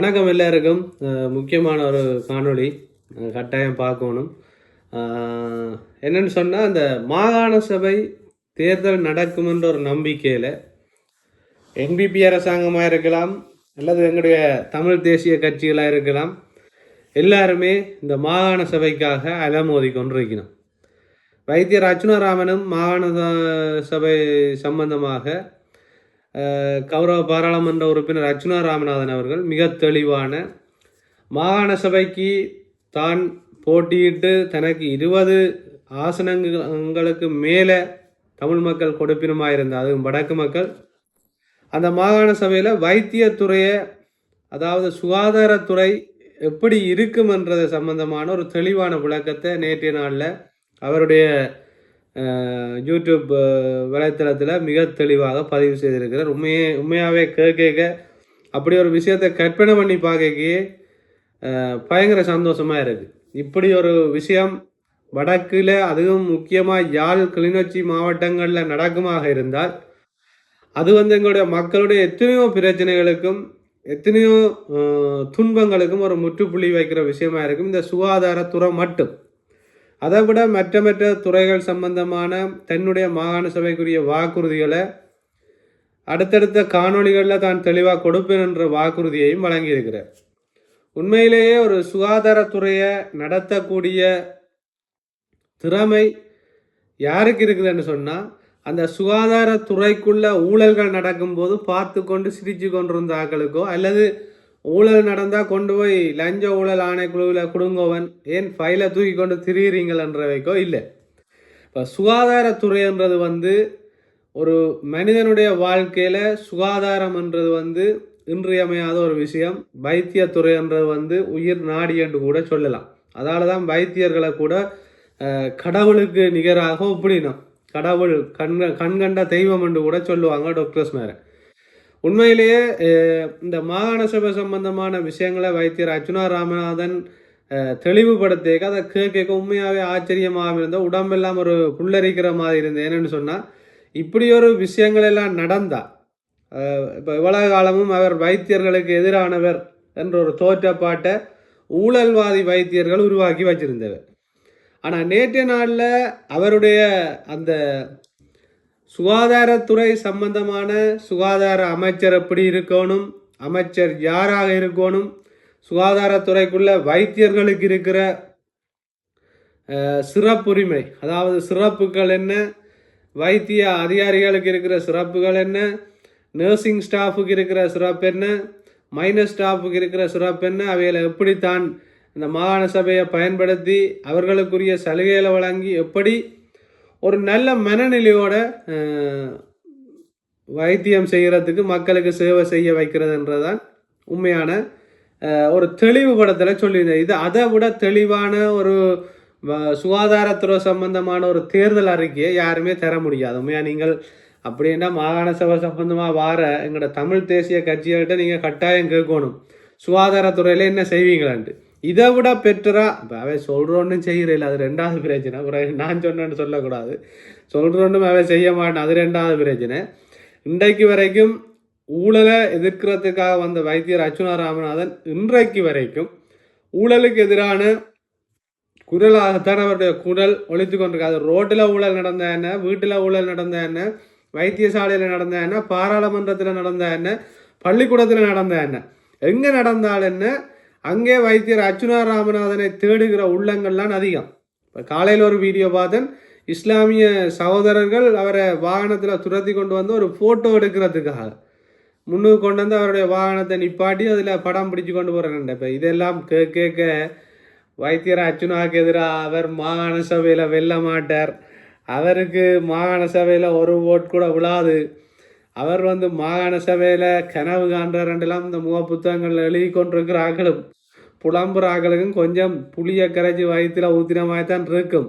வணக்கம் எல்லாருக்கும். முக்கியமான ஒரு காணொளி கட்டாயம் பார்க்கணும். என்னென்னு சொன்னால், அந்த மாகாண சபை தேர்தல் நடக்கும் என்ற ஒரு நம்பிக்கையில் என்பிபி அரசாங்கமாக இருக்கலாம் அல்லது எங்களுடைய தமிழ் தேசிய கட்சிகளாக இருக்கலாம், எல்லாருமே இந்த மாகாண சபைக்காக அலமோதி கொண்டிருக்கணும். வைத்தியர் அர்ச்சுனாராமனும் மாகாண சபை சம்பந்தமாக கௌரவ பாராளுமன்ற உறுப்பினர் அர்ச்சுனா ராமநாதன் அவர்கள் மிக தெளிவான மாகாண சபைக்கு தான் போட்டியிட்டு தனக்கு 20 ஆசனங்களுக்கு மேலே தமிழ் மக்கள் கொடுப்பினமாக இருந்தால், அதுவும் வடக்கு மக்கள், அந்த மாகாண சபையில் வைத்தியத்துறையை, அதாவது சுகாதாரத்துறை எப்படி இருக்கும் என்றது சம்பந்தமான ஒரு தெளிவான விளக்கத்தை நேற்றைய நாளில் அவருடைய யூடியூப் வலைத்தளத்தில் மிக தெளிவாக பதிவு செய்திருக்கிறார். உண்மையாகவே கேட்க அப்படி ஒரு விஷயத்தை கற்பனை பண்ணி பார்க்கவே பயங்கர சந்தோஷமாக இருக்குது. இப்படி ஒரு விஷயம் வடக்கில், அதுவும் முக்கியமாக யாழ், கிளிநொச்சி மாவட்டங்களில் நடக்குமாக இருந்தால் அது எங்களுடைய மக்களுடைய எத்தனையோ பிரச்சனைகளுக்கும் எத்தனையோ துன்பங்களுக்கும் ஒரு முற்றுப்புள்ளி வைக்கிற விஷயமா இருக்கும் இந்த சுகாதாரத்துறை மட்டும். அதை விட மற்ற துறைகள் சம்பந்தமான தன்னுடைய மாகாண சபைக்குரிய வாக்குறுதிகளை அடுத்தடுத்த காணொளிகளில் தான் தெளிவாக கொடுப்பேன் என்ற வாக்குறுதியையும் வழங்கியிருக்கிறார். உண்மையிலேயே ஒரு சுகாதாரத்துறையை நடத்தக்கூடிய திறமை யாருக்கு இருக்குதுன்னு சொன்னால், அந்த சுகாதாரத்துறைக்குள்ள ஊழல்கள் நடக்கும்போது பார்த்து கொண்டு சிரித்து கொண்டிருந்த ஆக்களுக்கோ, அல்லது ஊழல் நடந்தால் கொண்டு போய் லஞ்ச ஊழல் ஆணைக்குழுவில் கொடுங்கோவன் ஏன் ஃபைலை தூக்கி கொண்டு திரியிறீங்களன்றவைக்கோ இல்லை. இப்போ சுகாதாரத்துறைன்றது ஒரு மனிதனுடைய வாழ்க்கையில் சுகாதாரம்ன்றது இன்றியமையாத ஒரு விஷயம். வைத்தியத்துறைன்றது உயிர் நாடி என்று கூட சொல்லலாம். அதால தான் வைத்தியர்களை கூட கடவுளுக்கு நிகராக ஒப்பிடினோம். கடவுள் கண்கண்ட தெய்வம் என்று கூட சொல்லுவாங்க டாக்டர்ஸ் மேலே. உண்மையிலேயே இந்த மாகாண சபை சம்பந்தமான விஷயங்களை வைத்தியர் அர்ச்சுனா ராமநாதன் தெளிவுபடுத்த அதை கேட்க உண்மையாகவே ஆச்சரியமாக இருந்தோம். உடம்பெல்லாம் ஒரு புல்லரிக்கிற மாதிரி இருந்தது. என்னென்னு சொன்னால், இப்படி ஒரு விஷயங்கள் எல்லாம் நடந்தா இப்போ இவ்வளவு காலமும் அவர் வைத்தியர்களுக்கு எதிரானவர் என்ற ஒரு தோற்றப்பாட்டை ஊழல்வாதி வைத்தியர்கள் உருவாக்கி வச்சிருந்தவர். ஆனால் நேற்றைய நாளில் அவருடைய அந்த சுகாதாரத்துறை சம்பந்தமான சுகாதார அமைச்சர் எப்படி இருக்கணும், அமைச்சர் யாராக இருக்கணும், சுகாதாரத்துறைக்குள்ள வைத்தியர்களுக்கு இருக்கிற சிறப்புரிமை, அதாவது சிறப்புகள் என்ன, வைத்திய அதிகாரிகளுக்கு இருக்கிற சிறப்புகள் என்ன, நர்சிங் ஸ்டாஃபுக்கு இருக்கிற சிறப்பு என்ன, மைனர் ஸ்டாஃபுக்கு இருக்கிற சிறப்பு என்ன, அவைகளை எப்படித்தான் இந்த மாகாண சபையை பயன்படுத்தி அவர்களுக்குரிய சலுகைகளை வழங்கி எப்படி ஒரு நல்ல மனநிலையோட வைத்தியம் செய்கிறதுக்கு, மக்களுக்கு சேவை செய்ய வைக்கிறதுன்றதான் உண்மையான ஒரு தெளிவுபடத்தில் சொல்லியிருந்தேன். இது அதை விட தெளிவான ஒரு சுகாதாரத்துறை சம்பந்தமான ஒரு தேர்தல் அறிக்கையை யாருமே தர முடியாது. உண்மையாக நீங்கள் அப்படின்னா மாகாண சபை சம்பந்தமாக வார எங்களோட தமிழ் தேசிய கட்சிகள்கிட்ட நீங்கள் கட்டாயம் கேட்கணும், சுகாதாரத்துறையில் என்ன செய்வீங்களான்ட்டு. இதை விட பெற்றரா இப்போ அவை சொல்கிறோன்னு செய்கிறேன், அது 2வது பிரச்சனை. நான் சொன்னேன்னு சொல்லக்கூடாது, சொல்கிறோன்னும் அவை செய்ய மாட்டேன், அது 2வது பிரச்சனை. இன்றைக்கு வரைக்கும் ஊழலை எதிர்க்கிறதுக்காக வந்த வைத்தியர் அர்ச்சுனா ராமநாதன் இன்றைக்கு வரைக்கும் ஊழலுக்கு எதிரான குரலாகத்தான் அவருடைய குரல் ஒழித்து கொண்டிருக்காது. ரோட்டில் ஊழல் நடந்த என்ன, வீட்டில் ஊழல் நடந்த என்ன, வைத்தியசாலையில் நடந்த என்ன, பாராளுமன்றத்தில் நடந்த என்ன, பள்ளிக்கூடத்தில் நடந்த என்ன, எங்கே நடந்தால் என்ன, அங்கே வைத்தியர் அர்ச்சுனா ராமநாதனை தேடுகிற உள்ளங்கள்லாம் அதிகம். இப்போ காலையில் ஒரு வீடியோ பார்த்தேன், இஸ்லாமிய சகோதரர்கள் அவரை வாகனத்தில் துரத்தி கொண்டு வந்து ஒரு ஃபோட்டோ எடுக்கிறதுக்காக முன்னுக்கு கொண்டு வந்து அவருடைய வாகனத்தை நிப்பாட்டி அதில் படம் பிடிச்சி கொண்டு போகிறாங்க. இப்போ இதெல்லாம் கேட்க வைத்தியர் அர்ச்சுனாவுக்கு எதிராக அவர் மாகாண சபையில் வெல்ல மாட்டார், அவருக்கு மாகாண சபையில் ஒரு ஓட் கூட விழாது, அவர் மாகாண சபையில் கனவு காண்றாரெண்டெல்லாம் இந்த புத்தகங்கள் எழுதி கொண்டிருக்கிற ஆக்களும் புலம்புற ஆக்களுக்கும் கொஞ்சம் புளியை கரைச்சி வயிற்றில் ஊற்றின மாதிரி தான் இருக்கும்.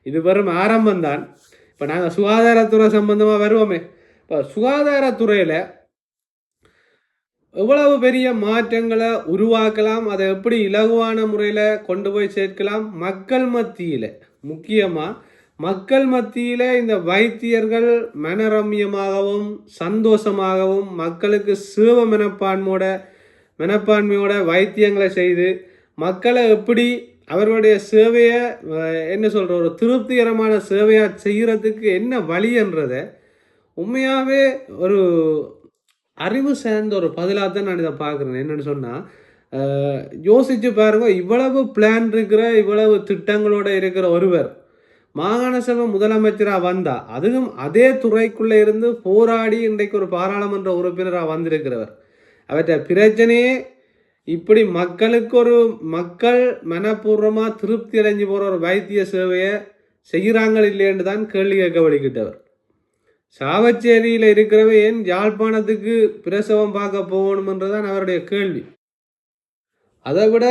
இது வெறும் ஆரம்பம்தான். இப்போ நாங்கள் சுகாதாரத்துறை சம்பந்தமாக வருவோமே. இப்போ சுகாதாரத்துறையில் எவ்வளவு பெரிய மாற்றங்களை உருவாக்கலாம், அதை எப்படி இலகுவான முறையில் கொண்டு போய் சேர்க்கலாம், மக்கள் மத்தியில், முக்கியமாக மக்கள் மத்தியில் இந்த வைத்தியர்கள் மனரம்யமாகவும் சந்தோஷமாகவும் மக்களுக்கு சேவ மனப்பான்மையோட மனப்பான்மையோட வைத்தியங்களை செய்து மக்களை எப்படி அவர்களுடைய சேவையை என்ன சொல்கிற ஒரு திருப்திகரமான சேவையாக செய்கிறதுக்கு என்ன வழின்றதை உண்மையாகவே ஒரு அறிவு சார்ந்த ஒரு பதிலாக தான் நான் இதை பார்க்குறேன். என்னென்னு சொன்னால் யோசித்து பாருங்க, இவ்வளவு பிளான் இருக்கிற இவ்வளவு திட்டங்களோடு இருக்கிற ஒருவர் மாகாண சபை முதலமைச்சராக வந்தால், அதுவும் அதே துறைக்குள்ளே இருந்து போராடி இன்றைக்கு ஒரு பாராளுமன்ற உறுப்பினராக வந்திருக்கிறவர், அவற்றை பிரச்சனையே இப்படி மக்களுக்கு ஒரு மக்கள் மனப்பூர்வமாக திருப்தி அடைஞ்சு போகிற ஒரு வைத்திய சேவையை செய்கிறாங்க இல்லைன்னு தான் கேள்வி கேட்க வழிகிட்டவர். சாவச்சேரியில் இருக்கிறவ ஏன் யாழ்ப்பாணத்துக்கு பிரசவம் பார்க்க போகணுமென்றதான் அவருடைய கேள்வி. அதை விட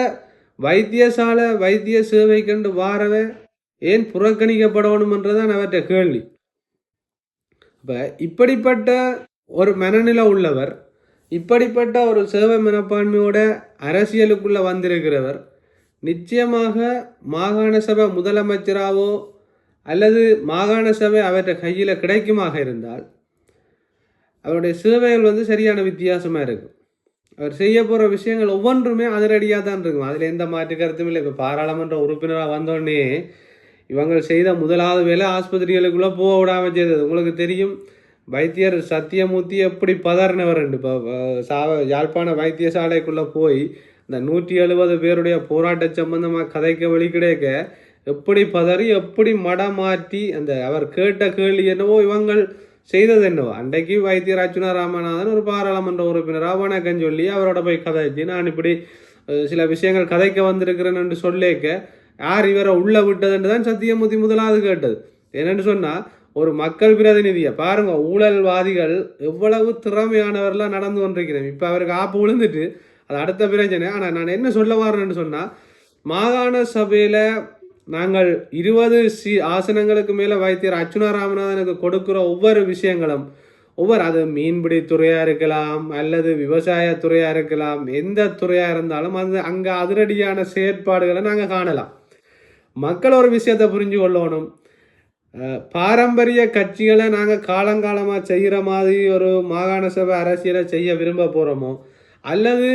வைத்தியசாலை வைத்திய சேவை கண்டு வாரவை ஏன் புறக்கணிக்கப்படணுமென்றதான் அவற்றை கேள்வி. இப்போ இப்படிப்பட்ட ஒரு மனநிலை உள்ளவர், இப்படிப்பட்ட ஒரு சேவை மனப்பான்மையோட அரசியலுக்குள்ளே வந்திருக்கிறவர் நிச்சயமாக மாகாண சபை முதலமைச்சராகவோ அல்லது மாகாண சபை அவற்றை கையில் கிடைக்குமாக இருந்தால் அவருடைய சேவைகள் சரியான வித்தியாசமாக இருக்கும். அவர் செய்ய போகிற விஷயங்கள் ஒவ்வொன்றுமே அதிரடியாக தான் இருக்கும். அதில் எந்த மாற்று கருத்தும் இல்லை. இப்போ பாராளுமன்ற உறுப்பினராக வந்தோடனே இவங்க செய்த முதலாவது வேலை ஆஸ்பத்திரிகளுக்குள்ளே போக விடாமல் செய்தது. உங்களுக்கு தெரியும், வைத்தியர் சத்தியமூர்த்தி எப்படி பதறினவர். இப்போ யாழ்ப்பாண வைத்தியசாலைக்குள்ளே போய் இந்த 170 பேருடைய போராட்ட சம்பந்தமாக கதைக்க வழி கிடைக்க எப்படி பதறி எப்படி மடமாற்றி அந்த அவர் கேட்ட கேள்வி என்னவோ இவங்கள் செய்தது என்னவோ. அன்றைக்கு வைத்தியர் அர்ச்சுனா ராமநாதன் ஒரு பாராளுமன்ற உறுப்பினராக வணக்கம் சொல்லி அவரோட போய் கதைச்சு, நான் இப்படி சில விஷயங்கள் கதைக்க வந்திருக்கிறேன் என்று சொல்லிக்க யார் இவரை உள்ள விட்டதுன்னு தான் சத்தியமூர்த்தி முதலாவது கேட்டது. என்னென்னு சொன்னால், ஒரு மக்கள் பிரதிநிதியை பாருங்க, ஊழல்வாதிகள் எவ்வளவு திறமையானவர்களாக நடந்து கொண்டிருக்கிறேன். இப்போ அவருக்கு ஆப்பு விழுந்துட்டு அது அடுத்த பிரச்சனை. ஆனால் நான் என்ன சொல்ல வரேன்னு சொன்னால், மாகாண சபையில் நாங்கள் 20 ஆசனங்களுக்கு மேலே வைத்தியர் அர்ச்சுனா ராமநாதனுக்கு கொடுக்குற ஒவ்வொரு விஷயங்களும் அது மீன்பிடி துறையாக இருக்கலாம் அல்லது விவசாயத்துறையாக இருக்கலாம், எந்த துறையாக இருந்தாலும் அது அங்கே அதிரடியான செயற்பாடுகளை நாங்கள் காணலாம். மக்கள் ஒரு விஷயத்தை புரிஞ்சு கொள்ளணும். பாரம்பரிய கட்சிகளை நாங்கள் காலங்காலமாக செய்கிற மாதிரி ஒரு மாகாண சபை அரசியலை செய்ய விரும்ப போகிறோமோ, அல்லது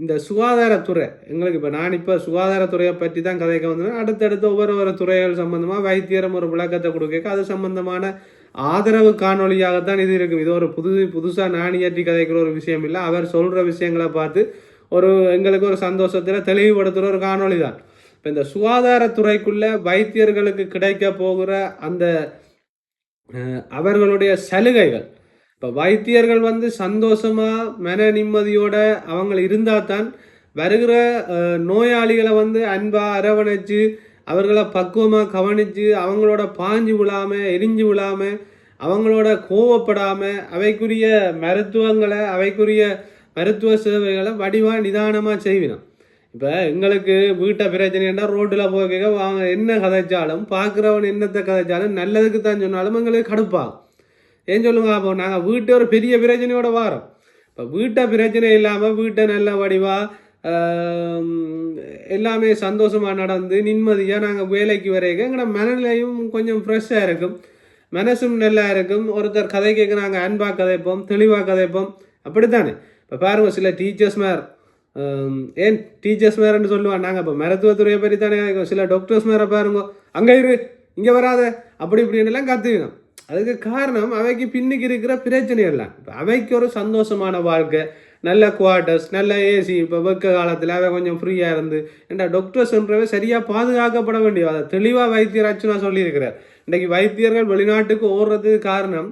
இந்த சுகாதாரத்துறை எங்களுக்கு இப்போ சுகாதாரத்துறையை பற்றி தான் கதைக்க வந்தேன். அடுத்தடுத்து ஒவ்வொரு துறைகள் சம்பந்தமாக வைத்தியரம் ஒரு விளக்கத்தை கொடுக்க அது சம்பந்தமான ஆதரவு காணொலியாகத்தான் இது இருக்கும். இது ஒரு புதுசாக நாணியாற்றி கதைக்கிற ஒரு விஷயம் இல்லை. அவர் சொல்கிற விஷயங்களை பார்த்து எங்களுக்கு ஒரு சந்தோஷத்தில் தெளிவுபடுத்துகிற ஒரு காணொலி தான். இப்போ இந்த சுகாதாரத்துறைக்குள்ளே வைத்தியர்களுக்கு கிடைக்க போகிற அந்த அவர்களுடைய சலுகைகள், இப்போ வைத்தியர்கள் சந்தோஷமாக மன நிம்மதியோட அவங்க இருந்தால் தான் வருகிற நோயாளிகளை அன்பாக அரவணைச்சு அவர்களை பக்குவமாக கவனித்து அவங்களோட பாஞ்சு விழாமல் எரிஞ்சு விழாமல் அவங்களோட கோவப்படாமல் அவைக்குரிய மருத்துவங்களை அவைக்குரிய மருத்துவ சேவைகளை வடிவாக நிதானமாக செய்வினோம். இப்போ எங்களுக்கு வீட்டை பிரச்சனைன்னா ரோட்டில் போக அவங்க என்ன கதைச்சாலும் பார்க்குறவன் என்னத்தை கதைச்சாலும் நல்லதுக்கு தான் சொன்னாலும் எங்களுக்கு கடுப்பாகும். ஏன் சொல்லுங்க, அப்போ நாங்கள் வீட்டை ஒரு பெரிய பிரச்சனையோட வாரோம். இப்போ வீட்டை பிரச்சனை இல்லாமல் வீட்டை நல்ல வடிவாக எல்லாமே சந்தோஷமாக நடந்து நிம்மதியாக நாங்கள் வேலைக்கு வரைக்கும் எங்களோட மனநிலையும் கொஞ்சம் ஃப்ரெஷ்ஷாக இருக்கும், மனசும் நல்லா இருக்கும். ஒருத்தர் கதை கேட்க நாங்கள் அன்பாக கதைப்போம், தெளிவாக கதைப்போம், அப்படித்தானே. இப்போ பாருங்கள், சில டீச்சர்ஸ் மேர் ஏன் டீச்சர்ஸ் மேர்ன்னு சொல்லுவாங்க. நாங்கள் இப்போ மருத்துவத்துறையை பற்றி தானே சில டாக்டர்ஸ் மேரை பாருங்க, அங்கே இரு இங்கே வராத அப்படி இப்படின்னுலாம் கற்றுக்கணும். அதுக்கு காரணம் அவைக்கு பின்னுக்கு இருக்கிற பிரச்சனை எல்லாம். இப்போ அவைக்கு ஒரு சந்தோஷமான வாழ்க்கை, நல்ல குவார்ட்டர்ஸ், நல்ல ஏசி, இப்போ வெக்க காலத்தில் அவை கொஞ்சம் ஃப்ரீயாக இருந்து ஏன்னா டாக்டர்ஸ்ன்றவை சரியாக பாதுகாக்கப்பட வேண்டிய அதை தெளிவாக வைத்தியர் அர்ச்சுனா சொல்லியிருக்கிறார். இன்றைக்கு வைத்தியர்கள் வெளிநாட்டுக்கு ஓடுறதுக்கு காரணம்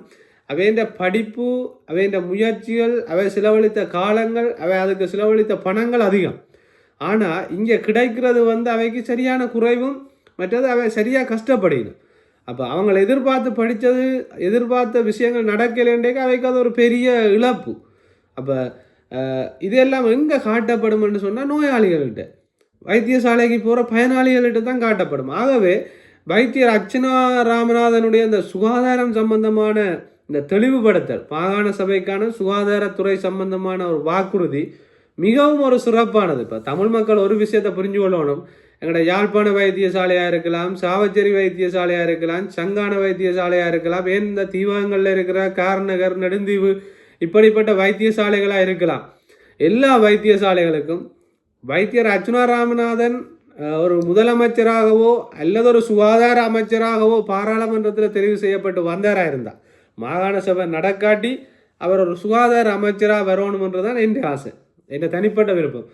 அவைன்ற படிப்பு, அவைன்ற முயற்சிகள், அவை செலவழித்த காலங்கள், அவை அதுக்கு செலவழித்த பணங்கள் அதிகம். ஆனால் இங்கே கிடைக்கிறது அவைக்கு சரியான குறைவும், மற்றது அவை சரியாக கஷ்டப்படணும். அப்போ அவங்களை எதிர்பார்த்து படித்தது எதிர்பார்த்த விஷயங்கள் நடக்கலைன்றேக்கு அவைக்கு அது ஒரு பெரிய இழப்பு. அப்போ இதெல்லாம் எங்கே காட்டப்படும்னு சொன்னால் நோயாளிகள்கிட்ட, வைத்தியசாலைக்கு போகிற பயனாளிகள்கிட்ட தான் காட்டப்படும். ஆகவே வைத்தியர் அர்ச்சுனா ராமநாதனுடைய இந்த சுகாதாரம் சம்பந்தமான இந்த தெளிவுபடுத்தல், மாகாண சபைக்கான சுகாதாரத்துறை சம்பந்தமான ஒரு வாக்குறுதி மிகவும் ஒரு சிறப்பானது. இப்போ தமிழ் மக்கள் ஒரு விஷயத்தை புரிஞ்சு கொள்ளணும். எங்களோட யாழ்ப்பாண வைத்தியசாலையாக இருக்கலாம், சாவச்சேரி வைத்தியசாலையாக இருக்கலாம், சங்கான வைத்தியசாலையாக இருக்கலாம், ஏன் இந்த தீவகங்களில் இருக்கிற கார்நகர், நெடுந்தீவு இப்படிப்பட்ட வைத்தியசாலைகளாக இருக்கலாம். எல்லா வைத்தியசாலைகளுக்கும் வைத்தியர் அர்ச்சுனா ராமநாதன் ஒரு முதலமைச்சராகவோ அல்லது ஒரு சுகாதார அமைச்சராகவோ பாராளுமன்றத்தில் தெரிவு செய்யப்பட்டு வந்தாராக இருந்தால் மாகாண சபை நடக்காட்டி அவர் ஒரு சுகாதார அமைச்சராக வரணுமன்றதான் என் ஆசை, என் தனிப்பட்ட விருப்பம்.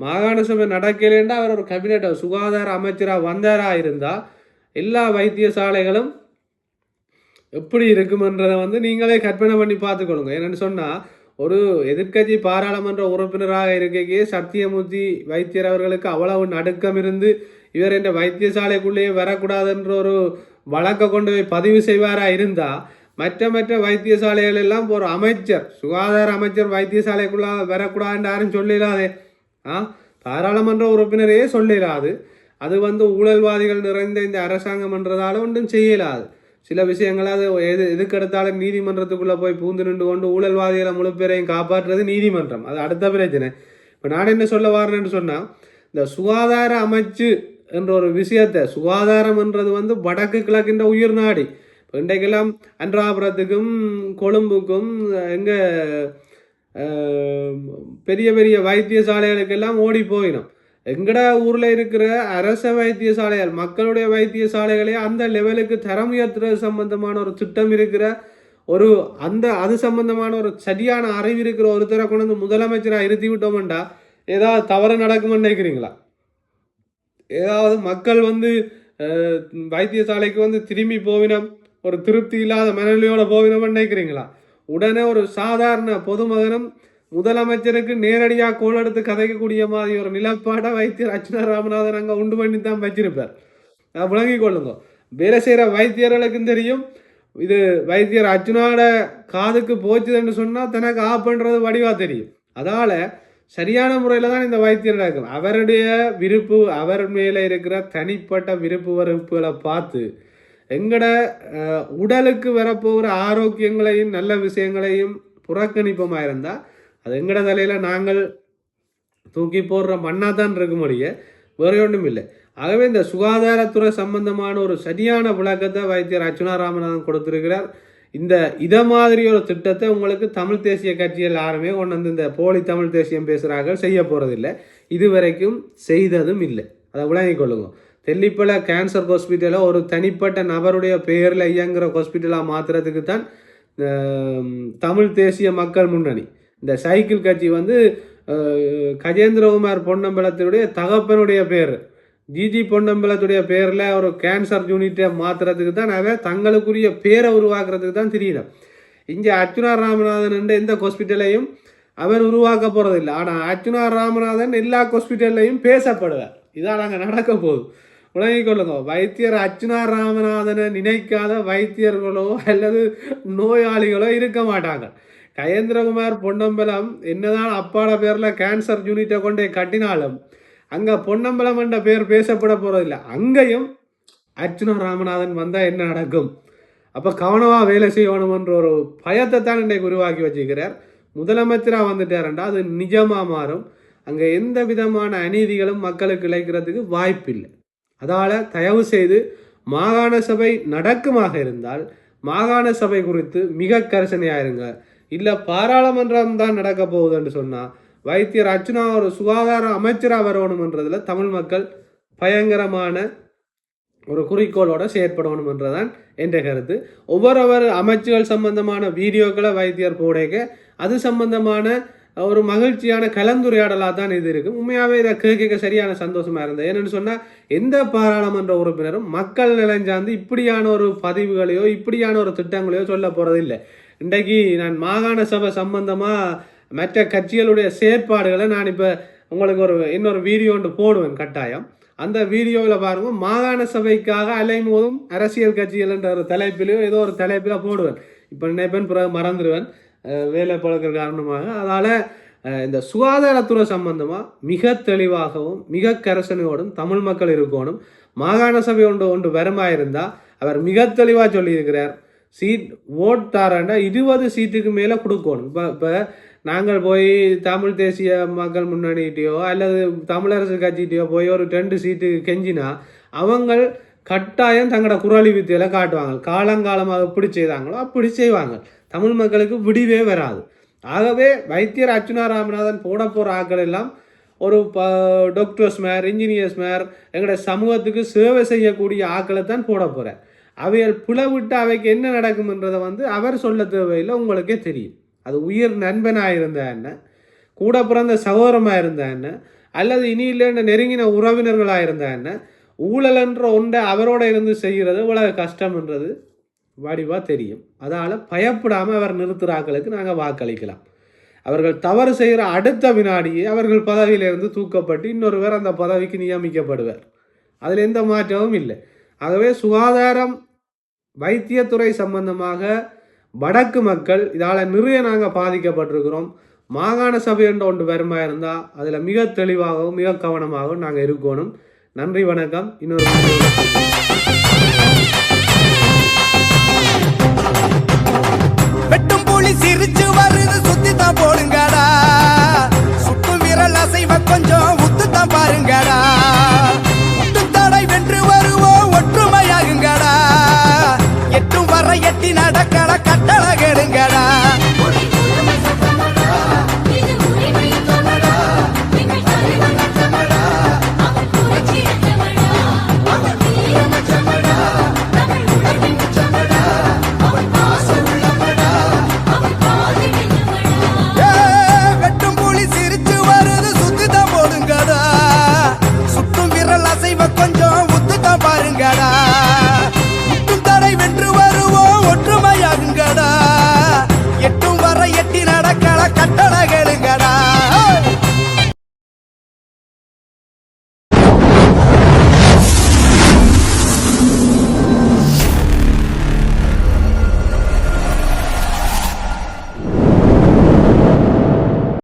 மாகாண சபை நடக்கலைன்னா அவர் ஒரு கேபினெட் சுகாதார அமைச்சராக வந்தாராக இருந்தால் எல்லா வைத்தியசாலைகளும் எப்படி இருக்குமென்றதை நீங்களே கற்பனை பண்ணி பார்த்துக்கொள்ளுங்க. என்னென்னு சொன்னால் ஒரு எதிர்க்கட்சி பாராளுமன்ற உறுப்பினராக இருக்கையே சத்தியமூர்த்தி வைத்தியர் அவர்களுக்கு அவ்வளவு நடுக்கம் இருந்து இவர் என்ற வைத்தியசாலைக்குள்ளேயே வரக்கூடாதுன்ற ஒரு வழக்கை கொண்டு போய் பதிவு செய்வாராக இருந்தால் மற்ற வைத்தியசாலைகள் எல்லாம் ஒரு அமைச்சர் சுகாதார அமைச்சர் வைத்தியசாலைக்குள்ளே வரக்கூடாதுன்னு யாரும் சொல்லிடாதே. பாராளுமன்ற உறுப்பினரையே சொல்லிடாது. அது ஊழல்வாதிகள் நிறைந்த இந்த அரசாங்கம்ன்றதால ஒன்றும் செய்யலாது. சில விஷயங்கள் அது எதுக்கெடுத்தாலும் நீதிமன்றத்துக்குள்ளே போய் பூந்து நின்று கொண்டு ஊழல்வாதிகளை முழு பேரையும் காப்பாற்றுறது நீதிமன்றம், அது அடுத்த பிரச்சனை. இப்போ நான் என்ன சொல்ல வரேன்னு சொன்னால் இந்த சுகாதார அமைச்சு என்ற ஒரு விஷயத்தை, சுகாதாரம்ன்றது வடக்கு கிழக்கின்ற உயிர் நாடி. இப்போ இன்றைக்கெல்லாம் அன்றாபுரத்துக்கும் கொழும்புக்கும் எங்கே பெரிய பெரிய வைத்தியசாலைகளுக்கெல்லாம் ஓடி போயிடும். எங்கட ஊரில் இருக்கிற அரச வைத்தியசாலைகள் மக்களுடைய வைத்தியசாலைகளே அந்த லெவலுக்கு தரம் உயர்த்துறது சம்பந்தமான ஒரு திட்டம் இருக்கிற ஒரு அது சம்பந்தமான ஒரு சரியான அறிவு இருக்கிற ஒருத்தரை கொண்டு முதலமைச்சராக இருத்தி விட்டோம்டா ஏதாவது தவறு நடக்கும்னு நினைக்கிறீங்களா? ஏதாவது மக்கள் வைத்தியசாலைக்கு திரும்பி போவினோம் ஒரு திருப்தி இல்லாத மனநிலையோட போவினோம்னு நினைக்கிறீங்களா? உடனே ஒரு சாதாரண பொதுமகனும் முதலமைச்சருக்கு நேரடியாக கோல் எடுத்து கதைக்கக்கூடிய மாதிரி ஒரு நிலப்பாடை வைத்தியர் அர்ச்சுனா ராமநாதன் அங்கே உண்டு பண்ணி தான் வச்சிருப்பார். விளங்கி கொள்ளுங்க. வேலை செய்கிற வைத்தியர்களுக்கும் தெரியும் இது வைத்தியர் அர்ச்சுனாவோட காதுக்கு போச்சுதுன்னு சொன்னால் தனக்கு ஆஃப் பண்ணுறது வடிவாக தெரியும். அதால் சரியான முறையில் தான் இந்த வைத்தியர் நடக்கும். அவருடைய விருப்பு, அவர் மேலே இருக்கிற தனிப்பட்ட விருப்பு வெறுப்புகளை பார்த்து எங்கட உடலுக்கு வரப்போகிற ஆரோக்கியங்களையும் நல்ல விஷயங்களையும் புறக்கணிப்பமாக இருந்தால் அது எங்கட தலையில் நாங்கள் தூக்கி போடுற மண்ணாக தான் இருக்க முடிய வேறு ஒன்றும் இல்லை. ஆகவே இந்த சுகாதாரத்துறை சம்பந்தமான ஒரு சரியான விளக்கத்தை வைத்தியர் அர்ச்சுனா ராமநாதன் கொடுத்திருக்கிறார். இதை மாதிரி ஒரு திட்டத்தை உங்களுக்கு தமிழ் தேசிய கட்சிகள் யாருமே கொண்டு இந்த போலி தமிழ் தேசியம் பேசுகிறார்கள் செய்ய போகிறதில்லை, இதுவரைக்கும் செய்ததும் இல்லை. அதை விளங்கிக் கொள்ளுங்க. தெல்லிப்பள கேன்சர் ஹாஸ்பிட்டலை ஒரு தனிப்பட்ட நபருடைய பெயரில் இயங்குகிற ஹாஸ்பிட்டலாக மாற்றுறதுக்கு தான் தமிழ் தேசிய மக்கள் முன்னணி இந்த சைக்கிள் கட்சி கஜேந்திரகுமார் பொன்னம்பலத்தினுடைய தகப்பனுடைய பேர் ஜிஜி பொன்னம்பலத்துடைய பேரில் ஒரு கேன்சர் யூனிட்டை மாற்றுறதுக்கு தான் அவன் தங்களுக்குரிய பேரை உருவாக்குறதுக்கு தான் தெரியல. இங்கே அர்ச்சுனா ராமநாதன் எந்த ஹாஸ்பிட்டலையும் அவர் உருவாக்க போகிறதில்லை. ஆனால் அர்ச்சுனா ராமநாதன் எல்லா ஹாஸ்பிட்டல்லையும் பேசப்படுவார். இதான் நாங்கள் நடக்க போகுது. விளங்கிக் கொள்ளுங்க. வைத்தியர் அர்ச்சுனா ராமநாதனை நினைக்காத வைத்தியர்களோ அல்லது நோயாளிகளோ இருக்க மாட்டாங்க. கஜேந்திரகுமார் பொன்னம்பலம் என்னதான் அப்பாட பேரில் கேன்சர் யூனிட்டை கொண்டே கட்டினாலும் அங்கே பொன்னம்பலம் என்ற பேர் பேசப்பட போகிறதில்லை. அங்கேயும் அர்ச்சுனா ராமநாதன் வந்தால் என்ன நடக்கும்? அப்போ கவனமாக வேலை செய்யணுமன்ற ஒரு பயத்தை தான் இன்றைக்கு உருவாக்கி வச்சுக்கிறார். முதலமைச்சராக வந்துட்டாருண்டா அது நிஜமாக மாறும். அங்கே எந்த விதமான அநீதிகளும் மக்களுக்கு இழைக்கிறதுக்கு வாய்ப்பில்லை. அதால் தயவு செய்து மாகாண சபை நடக்குமாக இருந்தால் மாகாண சபை குறித்து மிக கரிசனையாக இருங்க. இல்லை பாராளுமன்றம் தான் நடக்க போகுதுன்னு சொன்னால் வைத்தியர் அர்ச்சுனா ஒரு சுகாதார அமைச்சராக வரணுமன்றதில் தமிழ் மக்கள் பயங்கரமான ஒரு குறிக்கோளோட செயற்படணுமன்றதான் என்ற கருத்து. ஒவ்வொரு அமைச்சுகள் சம்பந்தமான வீடியோக்களை வைத்தியர் போடைக்க அது சம்பந்தமான ஒரு மகிழ்ச்சியான கலந்துரையாடலாக தான் இது இருக்குது. உண்மையாகவே இதை கேட்க சரியான சந்தோஷமாக இருந்தது. என்னென்னு சொன்னால் எந்த பாராளுமன்ற உறுப்பினரும் மக்கள் நிலைஞ்சார்ந்து இப்படியான ஒரு பதிவுகளையோ இப்படியான ஒரு திட்டங்களையோ சொல்ல போகிறது இல்லை. இன்றைக்கு நான் மாகாண சபை சம்பந்தமாக மற்ற கட்சிகளுடைய செயற்பாடுகளை நான் இப்போ உங்களுக்கு இன்னொரு வீடியோ ஒன்று போடுவேன் கட்டாயம். அந்த வீடியோவில் பாருங்க, மாகாண சபைக்காக அலைமோதும் அரசியல் கட்சிகள் என்ற ஒரு தலைப்பிலையோ ஏதோ ஒரு தலைப்பில் போடுவேன். இப்போ நினைப்பேன், பிறகு மறந்துடுவேன் வேலை பழக்கிற காரணமாக. அதனால் இந்த சுகாதாரத்துறை சம்பந்தமாக மிக தெளிவாகவும் மிக கரசனையோடும் தமிழ் மக்கள் இருக்கணும். மாகாண சபை ஒன்று வரமாயிருந்தால் அவர் மிக தெளிவாக சொல்லியிருக்கிறார், சீட் ஓட் தாரண்டா 20 சீட்டுக்கு மேலே கொடுக்கணும். இப்போ நாங்கள் போய் தமிழ் தேசிய மக்கள் முன்னணிகிட்டையோ அல்லது தமிழரசு கட்சிகிட்டையோ போய் ஒரு 2 சீட்டு கெஞ்சினா அவங்க கட்டாயம் தங்களோட குரலி வித்தியில் காட்டுவாங்க. காலங்காலமாக எப்படி செய்தாங்களோ அப்படி செய்வாங்க. தமிழ் மக்களுக்கு விடிவே வராது. ஆகவே வைத்தியர் அர்ச்சுனா ராமநாதன் போட போகிற ஆக்கள் எல்லாம் ஒரு டாக்டர்ஸ் மேர் இன்ஜினியர்ஸ் மேர் எங்களுடைய சமூகத்துக்கு சேவை செய்யக்கூடிய ஆக்களை தான் போட போகிறேன். அவைகள் புலவிட்டு அவைக்கு என்ன நடக்கும்ன்றதை அவர் சொல்ல தேவையில்லை, உங்களுக்கே தெரியும். அது உயிர் நண்பனாக இருந்தா என்ன, கூட பிறந்த சகோதரமாக இருந்தா என்ன, அல்லது இனி இல்லைன்ற நெருங்கின உறவினர்களாக இருந்தா என்ன, ஊழலன்ற ஒன்றை அவரோட இருந்து செய்கிறது இவ்வளவு கஷ்டம்ன்றது வடிவாக தெரியும். அதால் பயப்படாமல் அவர் நிறுத்துகிறாக்களுக்கு நாங்கள் வாக்களிக்கலாம். அவர்கள் தவறு செய்கிற அடுத்த வினாடியே அவர்கள் பதவியிலிருந்து தூக்கப்பட்டு இன்னொருவர் அந்த பதவிக்கு நியமிக்கப்படுவார். அதில் எந்த மாற்றமும் இல்லை. ஆகவே சுகாதாரம் வைத்தியத்துறை சம்பந்தமாக வடக்கு மக்கள் இதால் நிறைய நாங்கள் பாதிக்கப்பட்டிருக்கிறோம். மாகாண சபை என்ற ஒன்று வருமா இருந்தால் அதில் மிக தெளிவாகவும் மிக கவனமாகவும் நாங்கள் இருக்கணும். நன்றி, வணக்கம். இன்னொரு